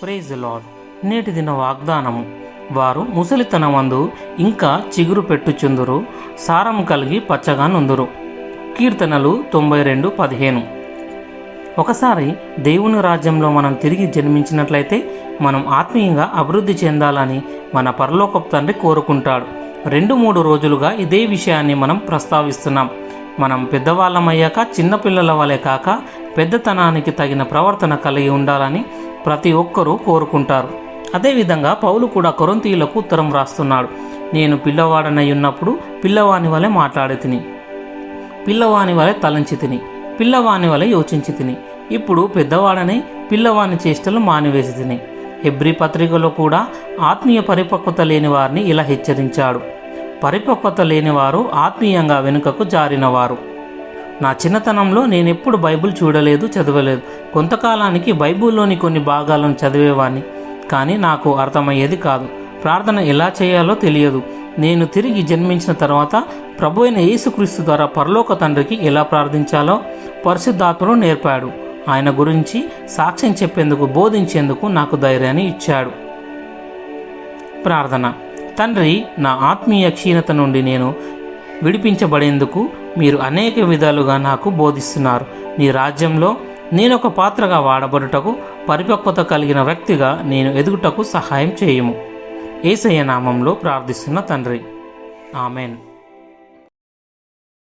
Praise the lord. నేటి దిన వాగ్దానము: వారు ముసలితనమందు ఇంకా చిగురు పెట్టుచుందురు, సారము కలిగి పచ్చగా నుందురు. కీర్తనలు 92:15. ఒకసారి దేవుని రాజ్యంలో మనం తిరిగి జన్మించినట్లయితే మనం ఆత్మీయంగా అభివృద్ధి చెందాలని మన పరలోకపు తండ్రి కోరుకుంటాడు. 2-3 రోజులుగా ఇదే విషయాన్ని మనం ప్రస్తావిస్తున్నాం. మనం పెద్దవాళ్ళమయ్యాక చిన్నపిల్లల వలె కాక పెద్దతనానికి తగిన ప్రవర్తన కలిగి ఉండాలని ప్రతి ఒక్కరూ కోరుకుంటారు. అదేవిధంగా పౌలు కూడా కొరింథీయులకు ఉత్తరం రాస్తున్నాడు. నేను పిల్లవాడనై ఉన్నప్పుడు పిల్లవాని వలె మాట్లాడి తిని, పిల్లవాని వలె తలంచి తిని, పిల్లవాని వలె యోచించి తిని, ఇప్పుడు పెద్దవాడనై పిల్లవాని చేష్టలు మానివేసి తిని. హెబ్రీ పత్రికలో కూడా ఆత్మీయ పరిపక్వత లేని వారిని ఇలా హెచ్చరించాడు: పరిపక్వత లేనివారు ఆత్మీయంగా వెనుకకు జారినవారు. నా చిన్నతనంలో నేనెప్పుడు బైబిల్ చూడలేదు, చదవలేదు. కొంతకాలానికి బైబిల్లోని కొన్ని భాగాలను చదివేవాడిని, కానీ నాకు అర్థమయ్యేది కాదు. ప్రార్థన ఎలా చేయాలో తెలియదు. నేను తిరిగి జన్మించిన తర్వాత ప్రభు అయిన యేసుక్రీస్తు ద్వారా పరలోక తండ్రికి ఎలా ప్రార్థించాలో పరిశుద్ధాత్ముడు నేర్పాడు. ఆయన గురించి సాక్ష్యం చెప్పేందుకు, బోధించేందుకు నాకు ధైర్యాన్ని ఇచ్చాడు. ప్రార్థన. తండ్రి, నా ఆత్మీయ క్షీణత నుండి నేను విడిపించబడేందుకు మీరు అనేక విధాలుగా నాకు బోధిస్తున్నారు. నీ రాజ్యంలో నేనొక పాత్రగా వాడబడుటకు, పరిపక్వత కలిగిన వ్యక్తిగా నేను ఎదుగుటకు సహాయం చేయుము. యేసయ్య నామంలో ప్రార్థిస్తున్న తండ్రి, ఆమెన్.